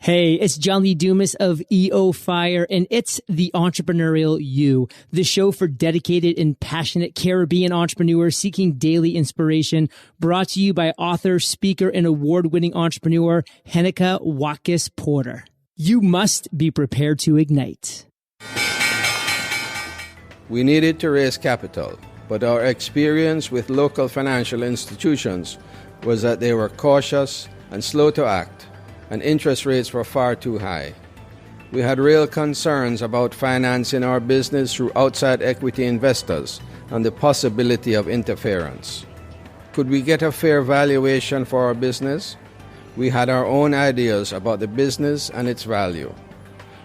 Hey, it's John Lee Dumas of EO Fire, and it's The Entrepreneurial You, the show for dedicated and passionate Caribbean entrepreneurs seeking daily inspiration, brought to you by author, speaker, and award-winning entrepreneur Heneka Watkis-Porter. You must be prepared to ignite. We needed to raise capital, but our experience with local financial institutions was that they were cautious and slow to act, and interest rates were far too high. We had real concerns about financing our business through outside equity investors and the possibility of interference. Could we get a fair valuation for our business? We had our own ideas about the business and its value.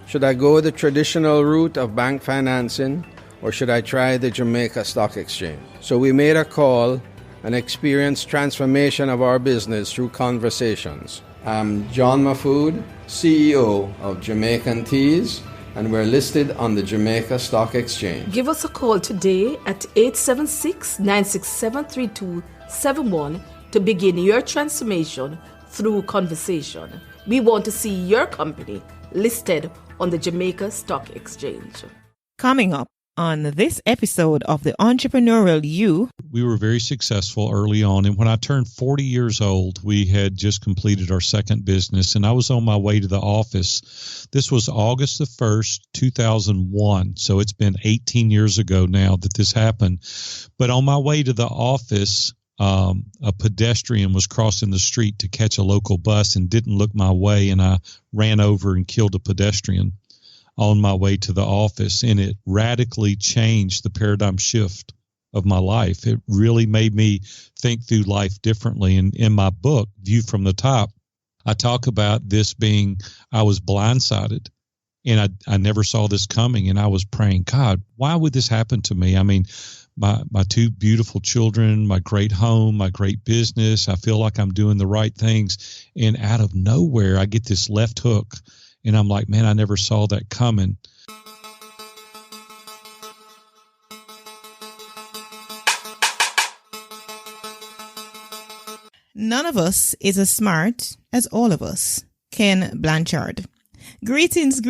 Should I go the traditional route of bank financing, or should I try the Jamaica Stock Exchange? So we made a call and experienced transformation of our business through conversations. I'm John Mahfood, CEO of Jamaican Teas, and we're listed on the Jamaica Stock Exchange. Give us a call today at 876-967-3271 to begin your transformation through conversation. We want to see your company listed on the Jamaica Stock Exchange. Coming up on this episode of The Entrepreneurial You. We were very successful early on, and when I turned 40 years old, we had just completed our second business, and I was on my way to the office. This was August the 1st, 2001, so it's been 18 years ago now that this happened. But on my way to the office, a pedestrian was crossing the street to catch a local bus and didn't look my way, and I ran over and killed a pedestrian on my way to the office, and it radically changed the paradigm shift of my life. It really made me think through life differently. And in my book, View from the Top, I talk about this being, I was blindsided, and I never saw this coming, and I was praying, God, why would this happen to me? I mean, my two beautiful children, my great home, my great business, I feel like I'm doing the right things, and out of nowhere, I get this left hook. And I'm like, man, I never saw that coming. None of us is as smart as all of us. Ken Blanchard. Greetings,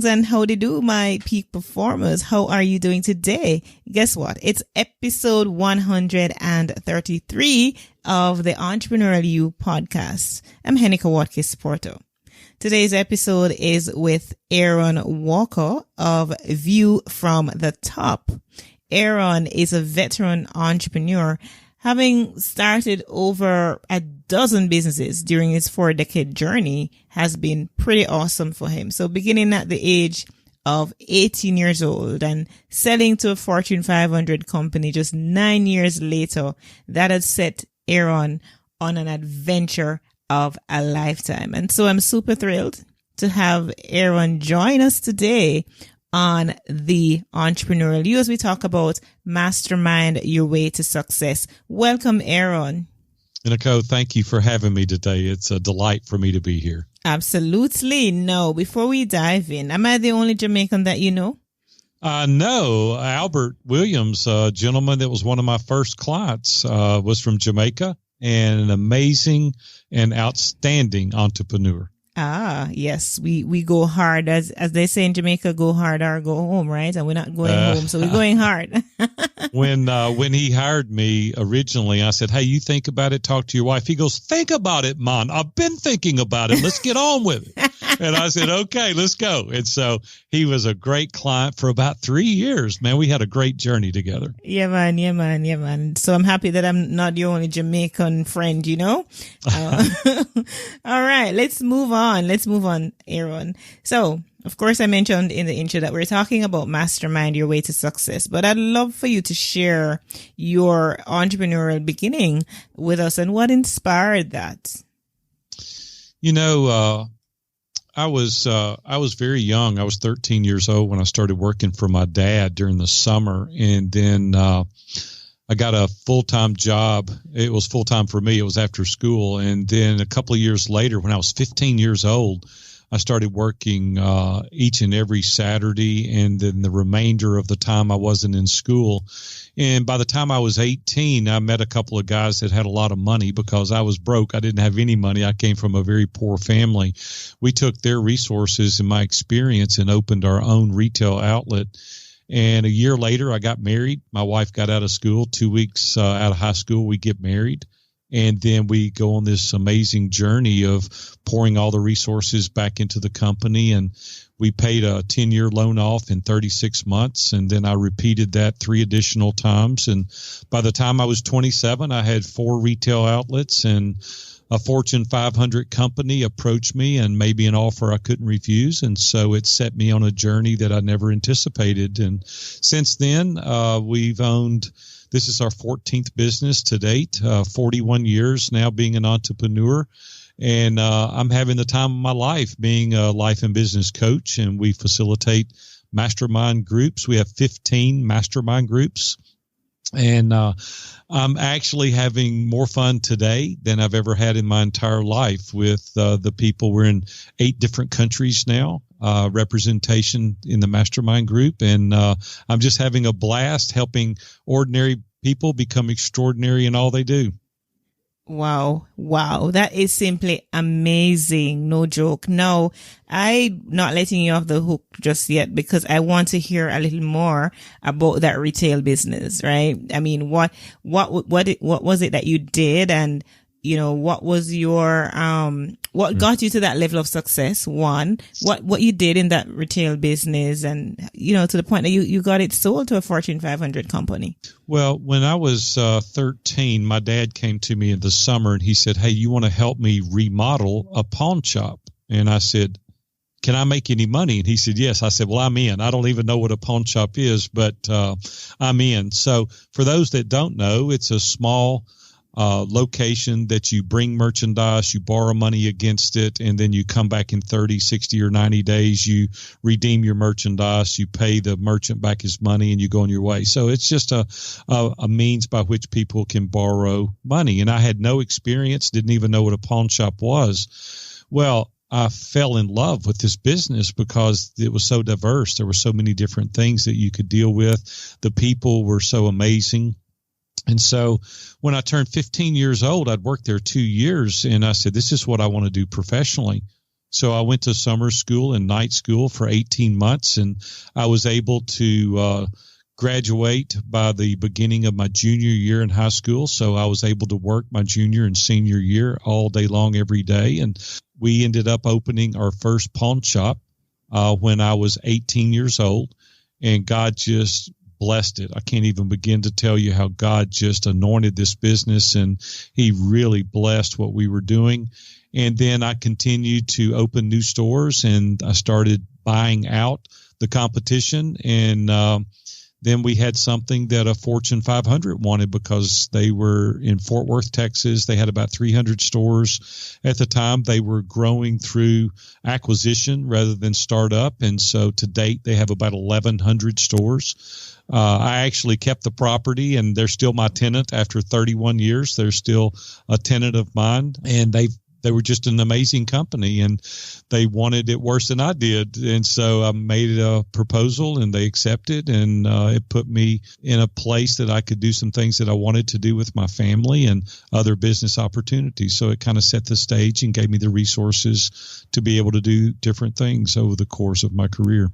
and how do you do, my peak performers? How are you doing today? Guess what? It's episode 133 of the Entrepreneurial You podcast. I'm Heneka Watkis-Porter. Today's episode is with Aaron Walker of View from the Top. Aaron is a veteran entrepreneur, having started over a dozen businesses during his 4-decade journey has been pretty awesome for him. So beginning at the age of 18 years old and selling to a Fortune 500 company just 9 years later, that had set Aaron on an adventure of a lifetime. And so I'm super thrilled to have Aaron join us today on the Entrepreneurial You as we talk about Mastermind, Your Way to Success. Welcome, Aaron. Nicole, thank you for having me today. It's a delight for me to be here. Absolutely. No, before we dive in, am I the only Jamaican that you know? No, Albert Williams, a gentleman that was one of my first clients, was from Jamaica, and an amazing and outstanding entrepreneur. Ah, yes. We go hard, as they say in Jamaica, go hard or go home, right? And we're not going home, so we're going hard. When he hired me originally, I said, hey, you think about it, talk to your wife. He goes, think about it, man. I've been thinking about it. Let's get on with it. And I said, okay, let's go. And so he was a great client for about 3 years. Man, we had a great journey together. Yeah, man. So I'm happy that I'm not your only Jamaican friend, you know? All right, let's move on, Aaron. So, of course, I mentioned in the intro that we're talking about Mastermind, Your Way to Success, but I'd love for you to share your entrepreneurial beginning with us and what inspired that. You know, I was very young. I was 13 years old when I started working for my dad during the summer. And then, I got a full-time job. It was full-time for me. It was after school. And then a couple of years later, when I was 15 years old, I started working each and every Saturday, and then the remainder of the time I wasn't in school. And by the time I was 18, I met a couple of guys that had a lot of money because I was broke. I didn't have any money. I came from a very poor family. We took their resources and my experience and opened our own retail outlet. And a year later, I got married. My wife got out of school. 2 weeks out of high school, we get married. And then we go on this amazing journey of pouring all the resources back into the company. And we paid a 10-year loan off in 36 months. And then I repeated that 3 additional times. And by the time I was 27, I had 4 retail outlets, and a Fortune 500 company approached me and made me an offer I couldn't refuse. And so it set me on a journey that I never anticipated. And since then, we've owned, this is our 14th business to date, 41 years now being an entrepreneur. And I'm having the time of my life being a life and business coach, and we facilitate mastermind groups. We have 15 mastermind groups. And I'm actually having more fun today than I've ever had in my entire life with the people. We're in 8 different countries now, representation in the mastermind group. And I'm just having a blast helping ordinary people become extraordinary in all they do. Wow. That is simply amazing. No joke. No, I'm not letting you off the hook just yet because I want to hear a little more about that retail business, right? I mean, what was it that you did? And, what was your, what got you to that level of success? One, what you did in that retail business and, to the point that you got it sold to a Fortune 500 company. Well, when I was 13, my dad came to me in the summer and he said, "Hey, you want to help me remodel a pawn shop?" And I said, "Can I make any money?" And he said, "Yes." I said, "Well, I'm in. I don't even know what a pawn shop is, but I'm in." So for those that don't know, it's a small location that you bring merchandise, you borrow money against it, and then you come back in 30, 60, or 90 days, you redeem your merchandise, you pay the merchant back his money, and you go on your way. So it's just a means by which people can borrow money. And I had no experience, didn't even know what a pawn shop was. Well, I fell in love with this business because it was so diverse. There were so many different things that you could deal with. The people were so amazing. And so when I turned 15 years old, I'd worked there 2 years, and I said, this is what I want to do professionally. So I went to summer school and night school for 18 months, and I was able to graduate by the beginning of my junior year in high school. So I was able to work my junior and senior year all day long, every day. And we ended up opening our first pawn shop when I was 18 years old, and God just blessed it. I can't even begin to tell you how God just anointed this business, and he really blessed what we were doing. And then I continued to open new stores, and I started buying out the competition. And then we had something that a Fortune 500 wanted because they were in Fort Worth, Texas. They had about 300 stores at the time. They were growing through acquisition rather than startup. And so to date, they have about 1,100 stores. I actually kept the property, and they're still my tenant after 31 years. They're still a tenant of mine, and they were just an amazing company, and they wanted it worse than I did. And so I made a proposal, and they accepted, and it put me in a place that I could do some things that I wanted to do with my family and other business opportunities. So it kind of set the stage and gave me the resources to be able to do different things over the course of my career.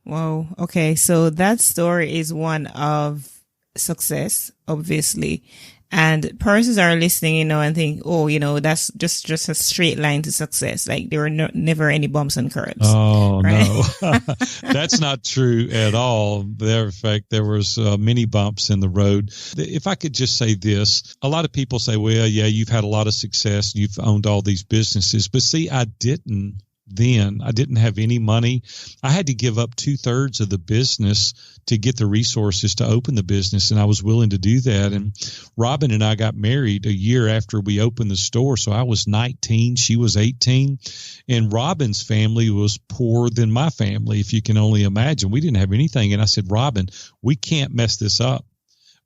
Wow. Okay. So that story is one of success, obviously. And persons are listening, and think, oh, that's just a straight line to success. Like there were never any bumps and curves. Oh, right? No, that's not true at all. In fact, there was many bumps in the road. If I could just say this, a lot of people say, well, yeah, you've had a lot of success. You've owned all these businesses. But see, I didn't have any money. I had to give up 2/3 of the business to get the resources to open the business, and I was willing to do that. And Robin and I got married a year after we opened the store, so I was 19, she was 18, and Robin's family was poorer than my family, if you can only imagine. We didn't have anything, and I said, Robin, we can't mess this up.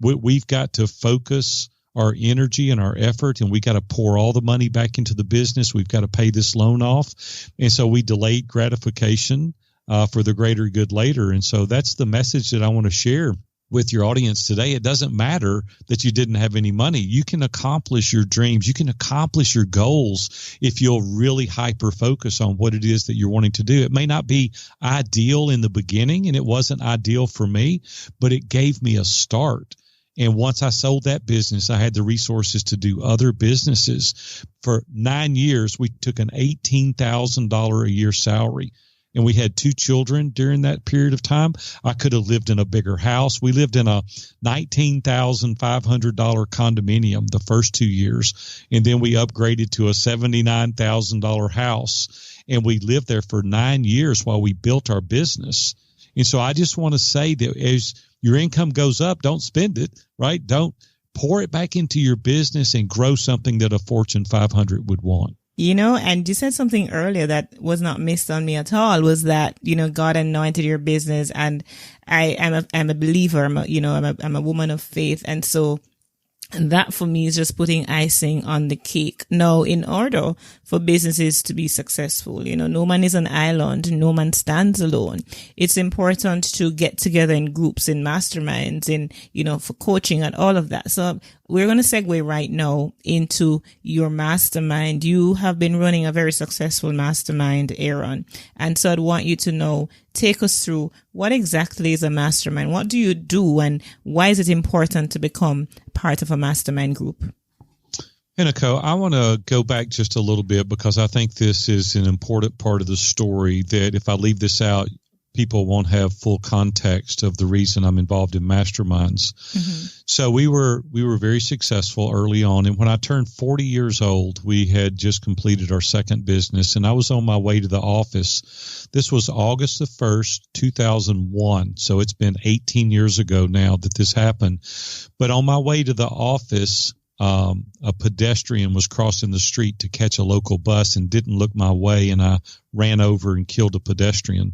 We've got to focus our energy and our effort, and we got to pour all the money back into the business. We've got to pay this loan off. And so we delayed gratification for the greater good later. And so that's the message that I want to share with your audience today. It doesn't matter that you didn't have any money. You can accomplish your dreams. You can accomplish your goals if you'll really hyper focus on what it is that you're wanting to do. It may not be ideal in the beginning, and it wasn't ideal for me, but it gave me a start. And once I sold that business, I had the resources to do other businesses. For 9 years, we took an $18,000 a year salary. And we had 2 children during that period of time. I could have lived in a bigger house. We lived in a $19,500 condominium the first 2 years. And then we upgraded to a $79,000 house. And we lived there for 9 years while we built our business. And so I just want to say that as your income goes up, don't spend it, right? Don't pour it back into your business and grow something that a Fortune 500 would want. You know, and you said something earlier that was not missed on me at all, was that, you know, God anointed your business, and I'm a believer. I'm a woman of faith. And so that for me is just putting icing on the cake. Now, in order for businesses to be successful, you know, no man is an island, no man stands alone. It's important to get together in groups, in masterminds, in, you know, for coaching and all of that. So we're going to segue right now into your mastermind. You have been running a very successful mastermind, Aaron. And so I'd want you to know, take us through what exactly is a mastermind? What do you do, and why is it important to become part of a mastermind group? Heneka, I want to go back just a little bit because I think this is an important part of the story that if I leave this out, people won't have full context of the reason I'm involved in masterminds. Mm-hmm. So we were very successful early on. And when I turned 40 years old, we had just completed our second business, and I was on my way to the office. This was August the 1st, 2001. So it's been 18 years ago now that this happened. But on my way to the office, a pedestrian was crossing the street to catch a local bus and didn't look my way, and I ran over and killed a pedestrian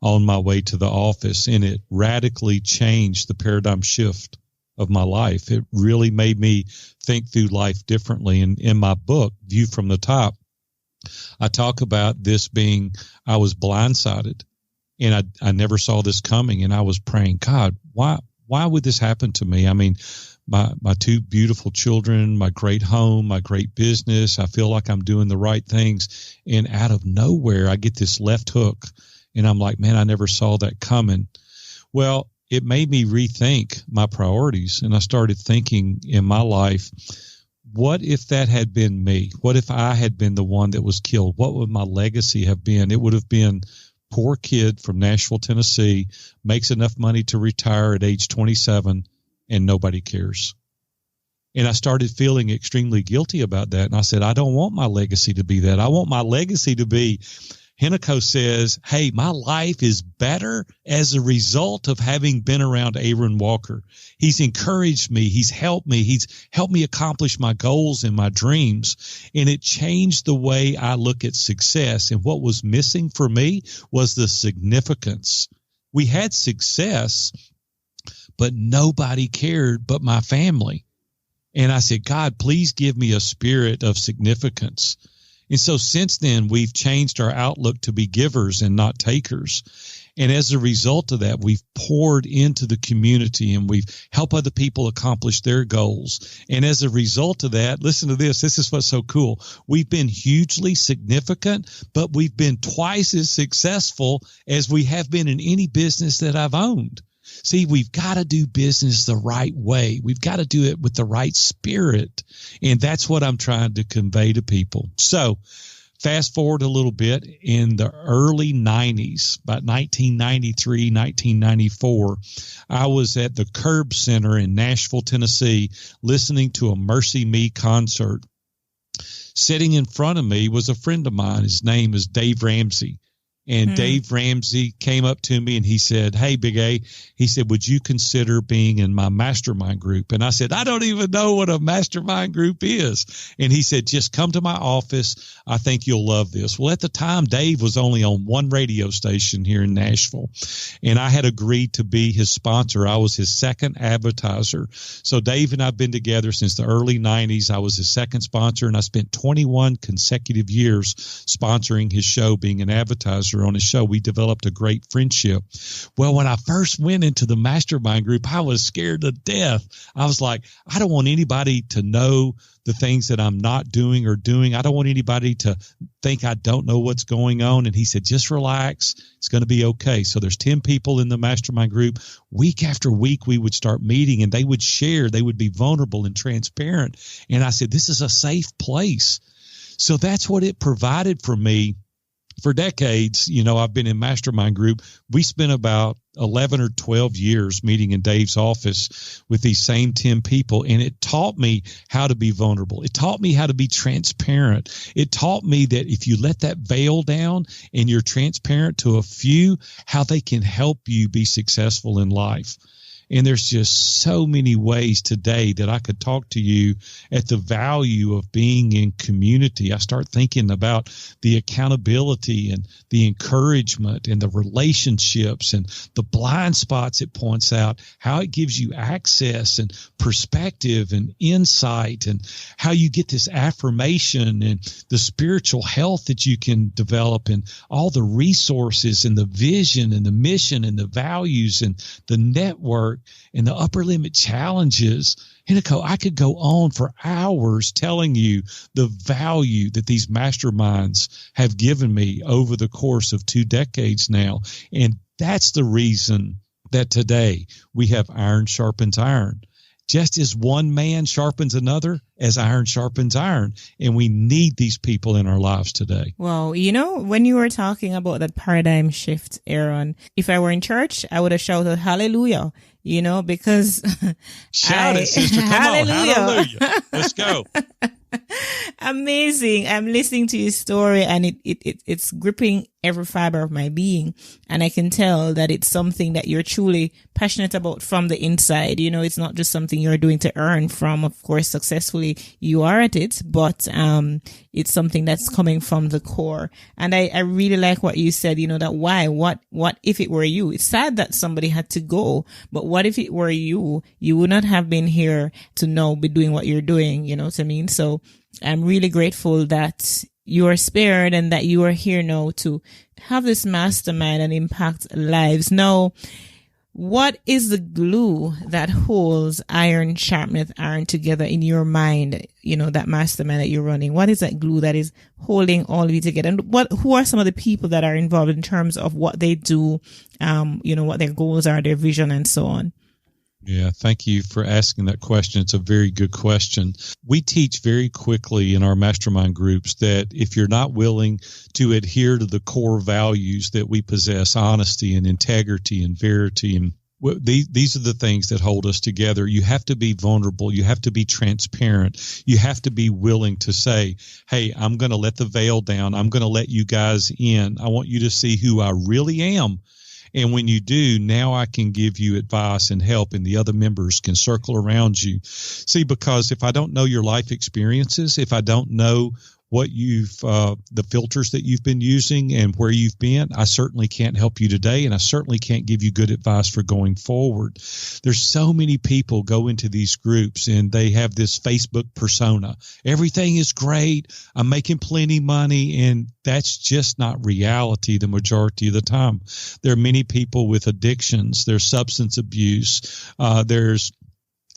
on my way to the office, and it radically changed the paradigm shift of my life. It really made me think through life differently. And in my book, View from the Top, I talk about this being, I was blindsided, and I never saw this coming, and I was praying, God, why would this happen to me? I mean, my 2 beautiful children, my great home, my great business, I feel like I'm doing the right things, and out of nowhere, I get this left hook. And I'm like, man, I never saw that coming. Well, it made me rethink my priorities. And I started thinking in my life, what if that had been me? What if I had been the one that was killed? What would my legacy have been? It would have been poor kid from Nashville, Tennessee, makes enough money to retire at age 27, and nobody cares. And I started feeling extremely guilty about that. And I said, I don't want my legacy to be that. I want my legacy to be, Heneka says, hey, my life is better as a result of having been around Aaron Walker. He's encouraged me. He's helped me. He's helped me accomplish my goals and my dreams. And it changed the way I look at success. And what was missing for me was the significance. We had success, but nobody cared but my family. And I said, God, please give me a spirit of significance. And so since then, we've changed our outlook to be givers and not takers. And as a result of that, we've poured into the community and we've helped other people accomplish their goals. And as a result of that, listen to this. This is what's so cool. We've been hugely significant, but we've been twice as successful as we have been in any business that I've owned. See, we've got to do business the right way. We've got to do it with the right spirit. And that's what I'm trying to convey to people. So fast forward a little bit, in the early 90s, about 1993, 1994, I was at the Curb Center in Nashville, Tennessee, listening to a Mercy Me concert. Sitting in front of me was a friend of mine. His name is Dave Ramsey. And Dave Ramsey came up to me and he said, "Hey, Big A," he said, "would you consider being in my mastermind group?" And I said, "I don't even know what a mastermind group is." And he said, "Just come to my office. I think you'll love this." Well, at the time, Dave was only on one radio station here in Nashville, and I had agreed to be his sponsor. I was his second advertiser. So Dave and I have been together since the early 90s. I was his second sponsor, and I spent 21 consecutive years sponsoring his show, being an advertiser on his show. We developed a great friendship. Well, when I first went into the mastermind group, I was scared to death. I was like, I don't want anybody to know the things that I'm not doing or doing. I don't want anybody to think I don't know what's going on. And he said, just relax. It's going to be okay. So there's 10 people in the mastermind group. Week after week, we would start meeting and they would share. They would be vulnerable and transparent. And I said, this is a safe place. So that's what it provided for me. For decades, I've been in mastermind group. We spent about 11 or 12 years meeting in Dave's office with these same 10 people, and it taught me how to be vulnerable. It taught me how to be transparent. It taught me that if you let that veil down and you're transparent to a few, how they can help you be successful in life. And there's just so many ways today that I could talk to you at the value of being in community. I start thinking about the accountability and the encouragement and the relationships and the blind spots it points out, how it gives you access and perspective and insight, and how you get this affirmation and the spiritual health that you can develop, and all the resources and the vision and the mission and the values and the network and the upper limit challenges. Heneka, I could go on for hours telling you the value that these masterminds have given me over the course of 2 decades now. And that's the reason that today we have iron sharpens iron. Just as one man sharpens another, as iron sharpens iron. And we need these people in our lives today. Well, when you were talking about that paradigm shift, Aaron, if I were in church, I would have shouted hallelujah, because shout it, sister. Come hallelujah. On, hallelujah. Let's go. Amazing. I'm listening to your story and it's gripping every fiber of my being. And I can tell that it's something that you're truly passionate about from the inside. It's not just something you're doing to earn from. Of course, successfully you are at it, but it's something that's coming from the core. And I really like what you said, that why, what if it were you? It's sad that somebody had to go, but what if it were you? You would not have been here to now be doing what you're doing. You know what I mean? So I'm really grateful that you are spared and that you are here now to have this mastermind and impact lives. Now, what is the glue that holds iron sharpeneth iron together in your mind? That mastermind that you're running. What is that glue that is holding all of you together? And who are some of the people that are involved in terms of what they do? What their goals are, their vision, and so on. Yeah, thank you for asking that question. It's a very good question. We teach very quickly in our mastermind groups that if you're not willing to adhere to the core values that we possess, honesty and integrity and verity, and these are the things that hold us together. You have to be vulnerable. You have to be transparent. You have to be willing to say, hey, I'm going to let the veil down. I'm going to let you guys in. I want you to see who I really am. And when you do, now I can give you advice and help, and the other members can circle around you. See, because if I don't know your life experiences, if I don't know what the filters that you've been using and where you've been, I certainly can't help you today, and I certainly can't give you good advice for going forward. There's so many people go into these groups and they have this Facebook persona. Everything is great. I'm making plenty money, and that's just not reality the majority of the time. There are many people with addictions. There's substance abuse. There's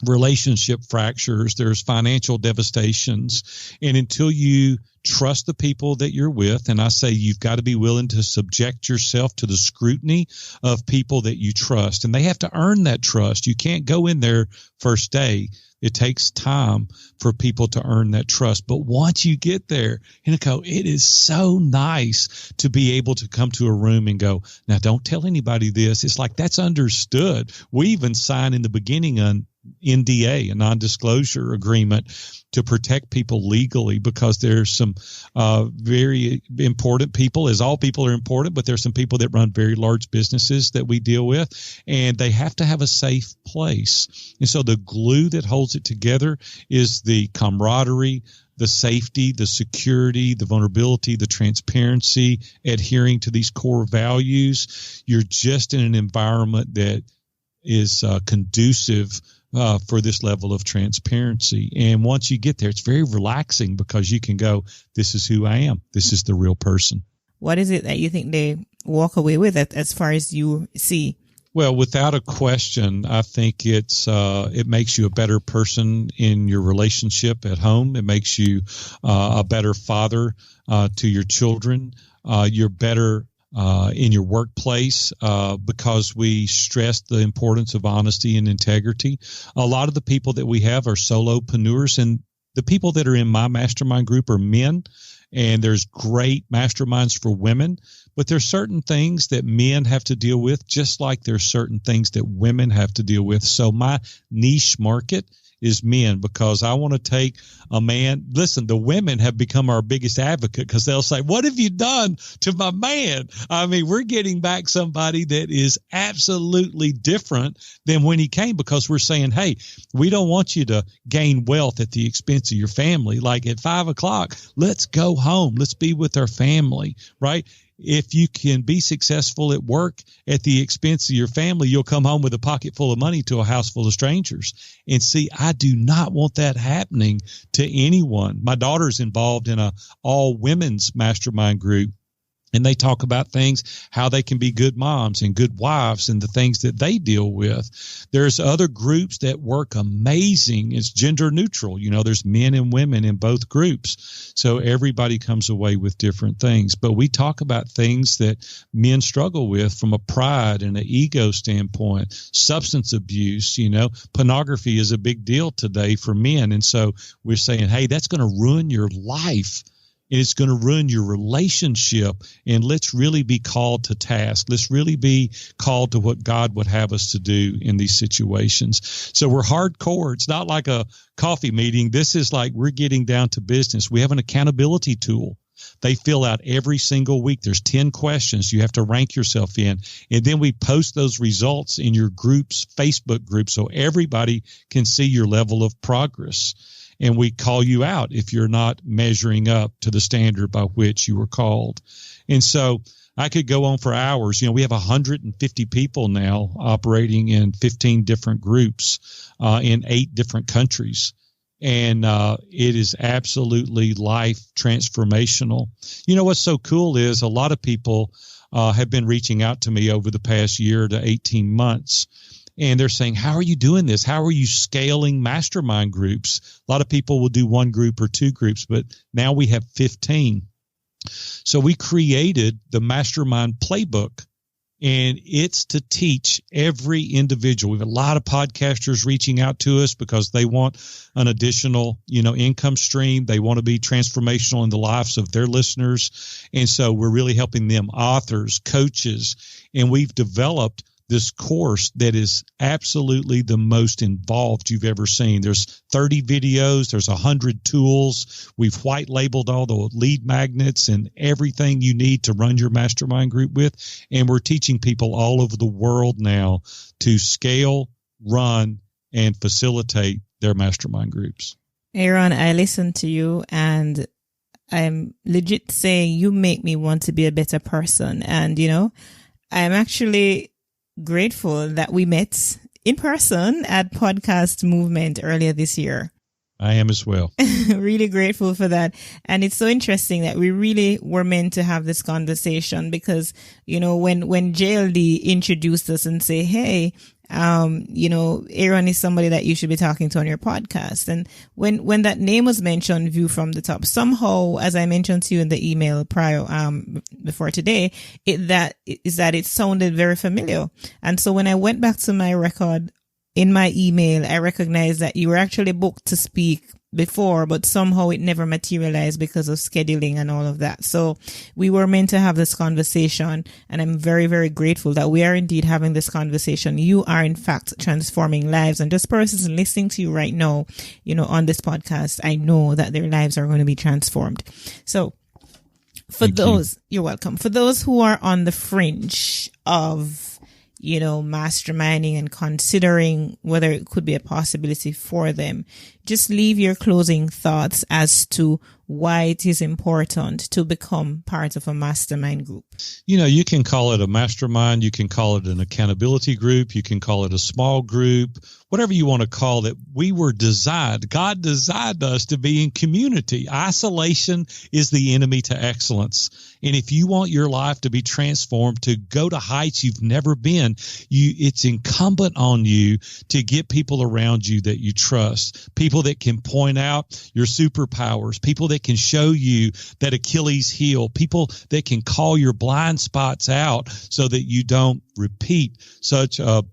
relationship fractures, there's financial devastations. And until you trust the people that you're with, and I say you've got to be willing to subject yourself to the scrutiny of people that you trust, and they have to earn that trust. You can't go in there first day. It takes time for people to earn that trust. But once you get there, Heneka, it is so nice to be able to come to a room and go, now don't tell anybody this. It's like that's understood. We even sign in the beginning NDA, a non-disclosure agreement, to protect people legally, because there's some very important people, as all people are important, but there's some people that run very large businesses that we deal with, and they have to have a safe place. And so the glue that holds it together is the camaraderie, the safety, the security, the vulnerability, the transparency, adhering to these core values. You're just in an environment that is conducive for this level of transparency. And once you get there, it's very relaxing, because you can go, this is who I am. This is the real person. What is it that you think they walk away with it as far as you see? Well, without a question, I think it makes you a better person in your relationship at home. It makes you a better father to your children. You're better in your workplace because we stress the importance of honesty and integrity. A lot of the people that we have are solopreneurs, and the people that are in my mastermind group are men, and there's great masterminds for women. But there's certain things that men have to deal with, just like there's certain things that women have to deal with. So my niche market is men, because I want to take a man. Listen, the women have become our biggest advocate, because they'll say, what have you done to my man? I mean, we're getting back somebody that is absolutely different than when he came, because we're saying, hey, we don't want you to gain wealth at the expense of your family. Like at 5 o'clock, let's go home. Let's be with our family, right? If you can be successful at work at the expense of your family, you'll come home with a pocket full of money to a house full of strangers. And see, I do not want that happening to anyone. My daughter's involved in a all women's mastermind group, and they talk about things, how they can be good moms and good wives and the things that they deal with. There's other groups that work amazing. It's gender neutral. You know, there's men and women in both groups. So everybody comes away with different things. But we talk about things that men struggle with from a pride and an ego standpoint. Substance abuse, you know, pornography is a big deal today for men. And so we're saying, hey, that's going to ruin your life. And it's going to ruin your relationship. And let's really be called to task. Let's really be called to what God would have us to do in these situations. So we're hardcore. It's not like a coffee meeting. This is like we're getting down to business. We have an accountability tool. They fill out every single week. There's 10 questions you have to rank yourself in. And then we post those results in your group's Facebook group so everybody can see your level of progress. And we call you out if you're not measuring up to the standard by which you were called. And so I could go on for hours. You know, we have 150 people now operating in 15 different groups in 8 different countries. And it is absolutely life transformational. You know, what's so cool is a lot of people have been reaching out to me over the past year to 18 months. And they're saying, how are you doing this? How are you scaling mastermind groups? A lot of people will do 1 group or 2 groups, but now we have 15. So we created the Mastermind Playbook, and it's to teach every individual. We have a lot of podcasters reaching out to us because they want an additional, income stream. They want to be transformational in the lives of their listeners. And so we're really helping them, authors, coaches, and we've developed this course that is absolutely the most involved you've ever seen. There's 30 videos. There's 100 tools. We've white labeled all the lead magnets and everything you need to run your mastermind group with. And we're teaching people all over the world now to scale, run, and facilitate their mastermind groups. Aaron, I listened to you and I'm legit saying you make me want to be a better person. And, I'm actually grateful that we met in person at Podcast Movement earlier this year. I am as well. Really grateful for that. And it's so interesting that we really were meant to have this conversation because, when JLD introduced us and say, hey, Aaron is somebody that you should be talking to on your podcast. And when that name was mentioned, View from the Top, somehow, as I mentioned to you in the email prior, before today, it sounded very familiar. And so when I went back to my record in my email, I recognized that you were actually booked to speak before, but somehow it never materialized because of scheduling and all of that. So we were meant to have this conversation, and I'm very, very grateful that we are indeed having this conversation. You are in fact transforming lives, and just persons listening to you right now, on this podcast, I know that their lives are going to be transformed. So for you're welcome. For those who are on the fringe of masterminding and considering whether it could be a possibility for them, just leave your closing thoughts as to why it is important to become part of a mastermind group. You can call it a mastermind. You can call it an accountability group. You can call it a small group, whatever you want to call it. God designed us to be in community. Isolation is the enemy to excellence. And if you want your life to be transformed, to go to heights you've never been, it's incumbent on you to get people around you that you trust, people that can point out your superpowers, people that can show you that Achilles heel, people that can call your blind spots out so that you don't repeat such a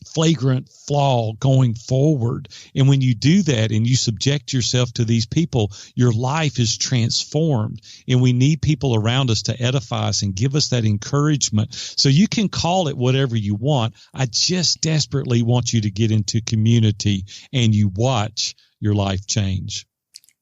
flagrant flaw going forward. And when you do that and you subject yourself to these people, your life is transformed. And we need people around us to edify us and give us that encouragement. So you can call it whatever you want. I just desperately want you to get into community and you watch your life change.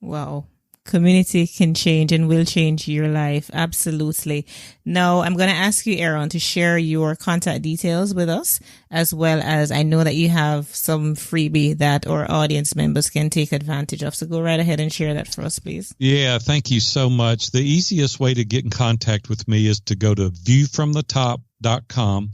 Wow. Community can change and will change your life. Absolutely. Now, I'm going to ask you, Aaron, to share your contact details with us, as well as I know that you have some freebie that our audience members can take advantage of. So go right ahead and share that for us, please. Yeah, thank you so much. The easiest way to get in contact with me is to go to viewfromthetop.com.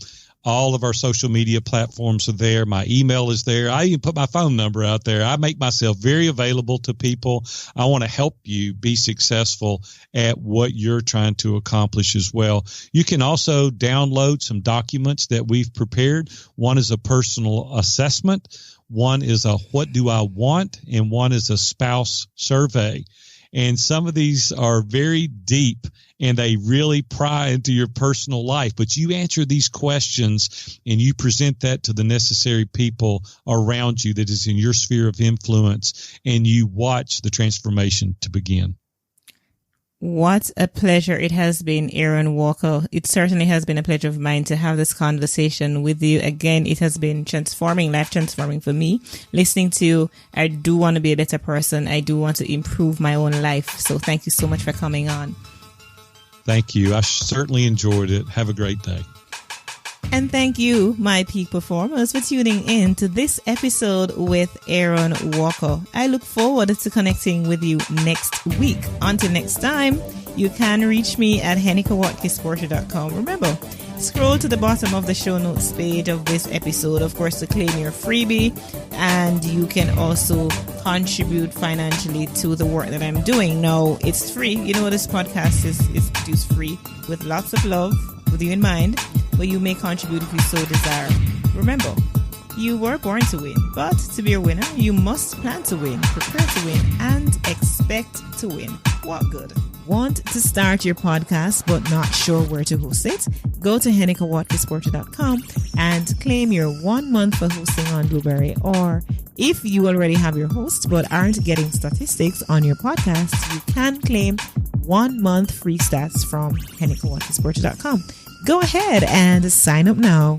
All of our social media platforms are there. My email is there. I even put my phone number out there. I make myself very available to people. I want to help you be successful at what you're trying to accomplish as well. You can also download some documents that we've prepared. One is a personal assessment. One is a what do I want? And one is a spouse survey. And some of these are very deep and they really pry into your personal life. But you answer these questions and you present that to the necessary people around you that is in your sphere of influence, and you watch the transformation to begin. What a pleasure it has been, Aaron Walker. It certainly has been a pleasure of mine to have this conversation with you. Again, it has been transforming, life transforming for me. Listening to you, I do want to be a better person. I do want to improve my own life. So thank you so much for coming on. Thank you. I certainly enjoyed it. Have a great day. And thank you, my peak performers, for tuning in to this episode with Aaron Walker. I look forward to connecting with you next week. Until next time, you can reach me at HenekaWatkis-Porter.com. Remember, scroll to the bottom of the show notes page of this episode, of course, to claim your freebie. And you can also contribute financially to the work that I'm doing. Now, it's free. You know, this podcast is produced free with lots of love, with you in mind. But you may contribute if you so desire. Remember, you were born to win, but to be a winner, you must plan to win, prepare to win, and expect to win. What good? Want to start your podcast but not sure where to host it? Go to HenekaWatkis-Porter.com and claim your 1 month for hosting on Blueberry. Or if you already have your host but aren't getting statistics on your podcast, you can claim 1 month free stats from HenekaWatkis-Porter.com. Go ahead and sign up now.